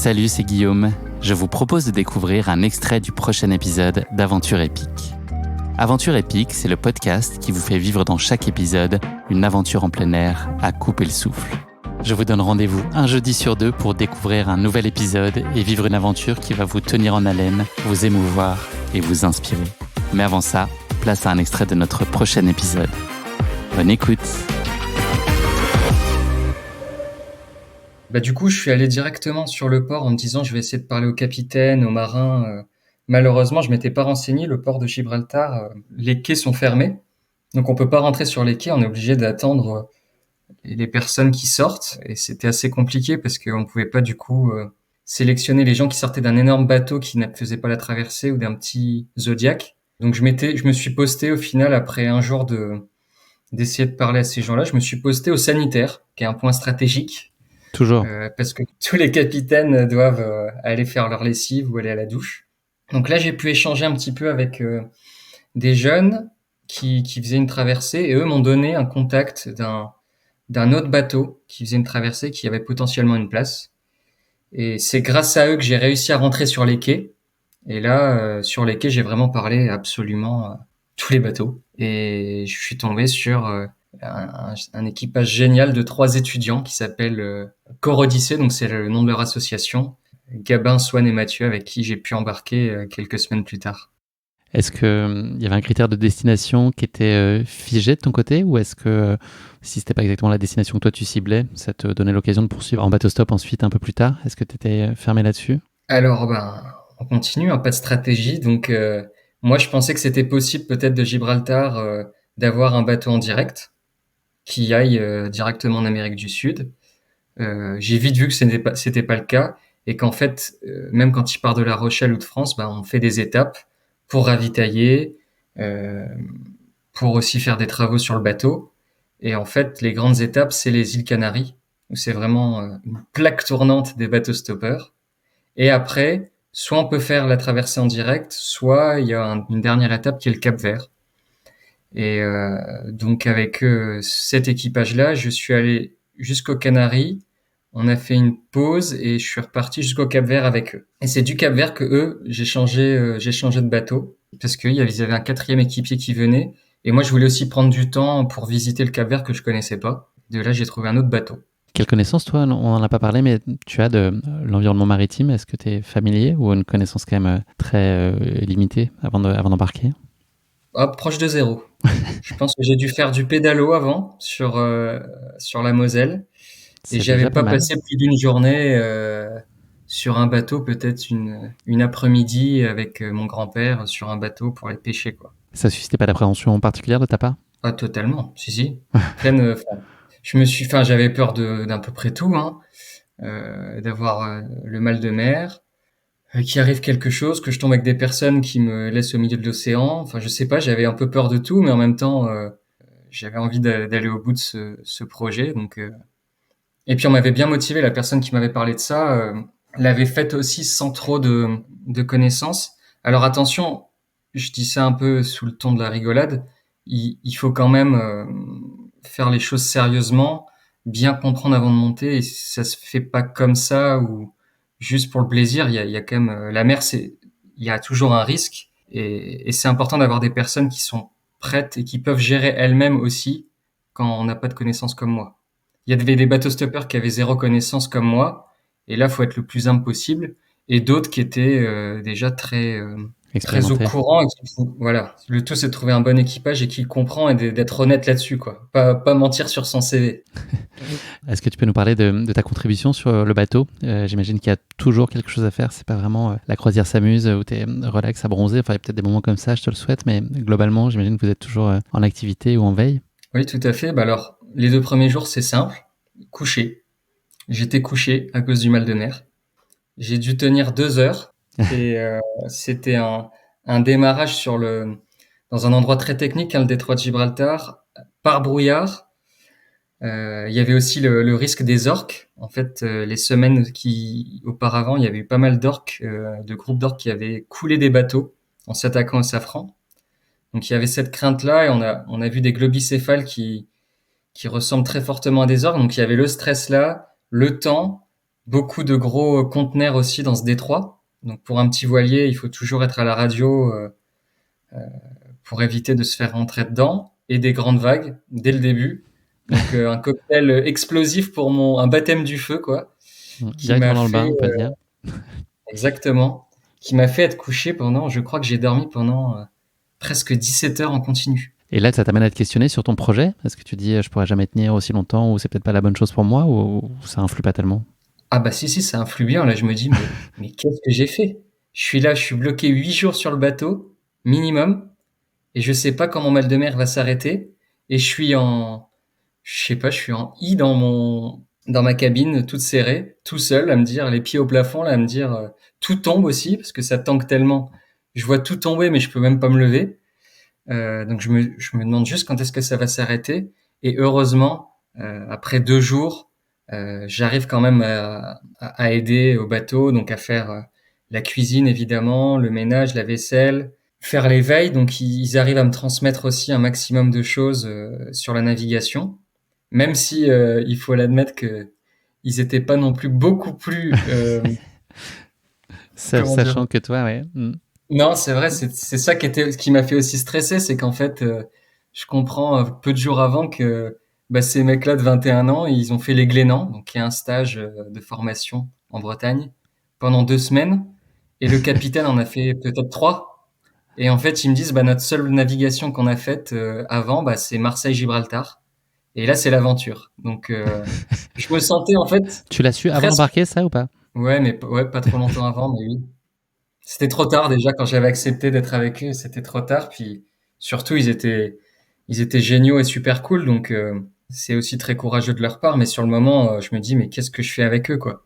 Salut, c'est Guillaume. Je vous propose de découvrir un extrait du prochain épisode d'Aventure épique. Aventure épique, c'est le podcast qui vous fait vivre dans chaque épisode une aventure en plein air à couper le souffle. Je vous donne rendez-vous un jeudi sur 2 pour découvrir un nouvel épisode et vivre une aventure qui va vous tenir en haleine, vous émouvoir et vous inspirer. Mais avant ça, place à un extrait de notre prochain épisode. Bonne écoute. Du coup, je suis allé directement sur le port en me disant je vais essayer de parler au capitaine, aux marins. Malheureusement, je m'étais pas renseigné. Le port de Gibraltar, les quais sont fermés, donc on peut pas rentrer sur les quais. On est obligé d'attendre les personnes qui sortent, et c'était assez compliqué parce qu'on pouvait pas du coup sélectionner les gens qui sortaient d'un énorme bateau qui ne faisait pas la traversée ou d'un petit Zodiac. Donc je me suis posté au final après un jour d'essayer de parler à ces gens-là. Je me suis posté au sanitaire, qui est un point stratégique. Toujours. Parce que tous les capitaines doivent aller faire leur lessive ou aller à la douche. Donc là, j'ai pu échanger un petit peu avec des jeunes qui faisaient une traversée, et eux m'ont donné un contact d'un autre bateau qui faisait une traversée, qui avait potentiellement une place. Et c'est grâce à eux que j'ai réussi à rentrer sur les quais. Et là, sur les quais, j'ai vraiment parlé absolument tous les bateaux. Et je suis tombé sur un équipage génial de 3 étudiants qui s'appelle Cor Odyssée, donc c'est le nom de leur association. Gabin, Swan et Mathieu, avec qui j'ai pu embarquer quelques semaines plus tard. Est-ce qu'il y avait un critère de destination qui était figé de ton côté, ou est-ce que si c'était pas exactement la destination que toi tu ciblais, ça te donnait l'occasion de poursuivre en bateau stop ensuite un peu plus tard? Est-ce que tu étais fermé là-dessus? Alors, on continue, pas de stratégie. Donc, moi, je pensais que c'était possible peut-être de Gibraltar d'avoir un bateau en direct qui aille directement en Amérique du Sud. J'ai vite vu que c'était pas le cas, et qu'en fait, même quand il part de La Rochelle ou de France, on fait des étapes pour ravitailler, euh, pour aussi faire des travaux sur le bateau. Et en fait, les grandes étapes, c'est les îles Canaries, où c'est vraiment une plaque tournante des bateaux stoppeurs. Et après, soit on peut faire la traversée en direct, soit il y a une dernière étape qui est le Cap-Vert. Et donc avec cet équipage-là, je suis allé jusqu'aux Canaries. On a fait une pause et je suis reparti jusqu'au Cap-Vert avec eux. Et c'est du Cap-Vert que eux, j'ai changé de bateau parce qu'ils avaient un 4e équipier qui venait. Et moi, je voulais aussi prendre du temps pour visiter le Cap-Vert que je connaissais pas. De là, j'ai trouvé un autre bateau. Quelle connaissance, toi, on n'en a pas parlé, mais tu as de l'environnement maritime? Est-ce que tu es familier, ou une connaissance quand même très limitée avant d'embarquer? Proche de zéro. Je pense que j'ai dû faire du pédalo avant sur la Moselle, et C'est j'avais déjà pas pas mal. passé plus d'une journée sur un bateau, peut-être une après-midi avec mon grand-père sur un bateau pour aller pêcher, quoi. Ça suscitait pas d'appréhension particulière de ta part? Ah, totalement, si. Pleine, j'avais peur d'à peu près tout, hein. D'avoir le mal de mer, qu'il arrive quelque chose, que je tombe avec des personnes qui me laissent au milieu de l'océan. Enfin, je sais pas, j'avais un peu peur de tout, mais en même temps, j'avais envie d'aller au bout de ce projet. Donc, et puis on m'avait bien motivé. La personne qui m'avait parlé de ça l'avait faite aussi sans trop de connaissances. Alors attention, je dis ça un peu sous le ton de la rigolade. Il faut quand même faire les choses sérieusement, bien comprendre avant de monter. Et ça se fait pas comme ça ou juste pour le plaisir. Il y a quand même la mer, il y a toujours un risque, et c'est important d'avoir des personnes qui sont prêtes et qui peuvent gérer elles-mêmes aussi quand on n'a pas de connaissances comme moi. Il y avait des bateau stoppers qui avaient 0 connaissance comme moi, et là, faut être le plus humble possible, et d'autres qui étaient déjà très au Expérimenté. courant. Voilà, le tout, c'est de trouver un bon équipage et qui le comprend, et d'être honnête là-dessus, quoi. Pas mentir sur son CV. Est-ce que tu peux nous parler de ta contribution sur le bateau? J'imagine qu'il y a toujours quelque chose à faire. C'est pas vraiment la croisière s'amuse où tu es relax à bronzer. Enfin, il y a peut-être des moments comme ça, je te le souhaite, mais globalement, j'imagine que vous êtes toujours en activité ou en veille. Oui, tout à fait. Alors, les 2 premiers jours, c'est simple. Couché. J'étais couché à cause du mal de mer. J'ai dû tenir 2 heures, et c'était un démarrage dans un endroit très technique, hein, le détroit de Gibraltar, par brouillard. Il y avait aussi le risque des orques. En fait, les semaines auparavant, il y avait eu pas mal d'orques, de groupes d'orques qui avaient coulé des bateaux en s'attaquant au safran. Donc il y avait cette crainte-là, et on a vu des globicéphales qui ressemblent très fortement à des orques. Donc il y avait le stress là, le temps, beaucoup de gros conteneurs aussi dans ce détroit. Donc pour un petit voilier, il faut toujours être à la radio pour éviter de se faire rentrer dedans, et des grandes vagues dès le début. Donc un cocktail explosif pour un baptême du feu, quoi, qui Directement m'a dans le bain, fait on peut dire. exactement, qui m'a fait être couché pendant, je crois que j'ai dormi pendant presque 17 heures en continu. Et là, ça t'amène à te questionner sur ton projet? Est-ce que tu dis, je pourrais jamais tenir aussi longtemps, ou c'est peut-être pas la bonne chose pour moi, ou ça influe pas tellement? Ah bah si, ça influe bien. Là, je me dis, mais qu'est-ce que j'ai fait? Je suis là, je suis bloqué 8 jours sur le bateau, minimum, et je sais pas quand mon mal de mer va s'arrêter. Et je sais pas, je suis en I dans ma cabine, toute serrée, tout seul, à me dire, les pieds au plafond, là, à me dire, tout tombe aussi, parce que ça tangue tellement. Je vois tout tomber, mais je peux même pas me lever. Donc je me demande juste quand est-ce que ça va s'arrêter. Et heureusement, après 2 jours, j'arrive quand même à aider au bateau, donc à faire la cuisine évidemment, le ménage, la vaisselle, faire les veilles. Donc ils arrivent à me transmettre aussi un maximum de choses sur la navigation, même si il faut l'admettre que ils étaient pas non plus beaucoup plus comment dire. Sachant que toi, ouais. Non, c'est vrai, c'est ça qui m'a fait aussi stresser, c'est qu'en fait, je comprends peu de jours avant que bah, ces mecs-là de 21 ans, ils ont fait les Glénans, donc qui est un stage de formation en Bretagne, pendant 2 semaines, et le capitaine en a fait peut-être 3. Et en fait, ils me disent, bah, notre seule navigation qu'on a faite avant, bah, c'est Marseille-Gibraltar. Et là, c'est l'aventure. Donc, je me sentais en fait Tu l'as su avant presque, d'embarquer, ça, ou pas? ouais, mais ouais, pas trop longtemps avant, mais oui. C'était trop tard déjà quand j'avais accepté d'être avec eux, c'était trop tard. Puis surtout, ils étaient géniaux et super cool. Donc c'est aussi très courageux de leur part. Mais sur le moment, je me dis, mais qu'est-ce que je fais avec eux, quoi?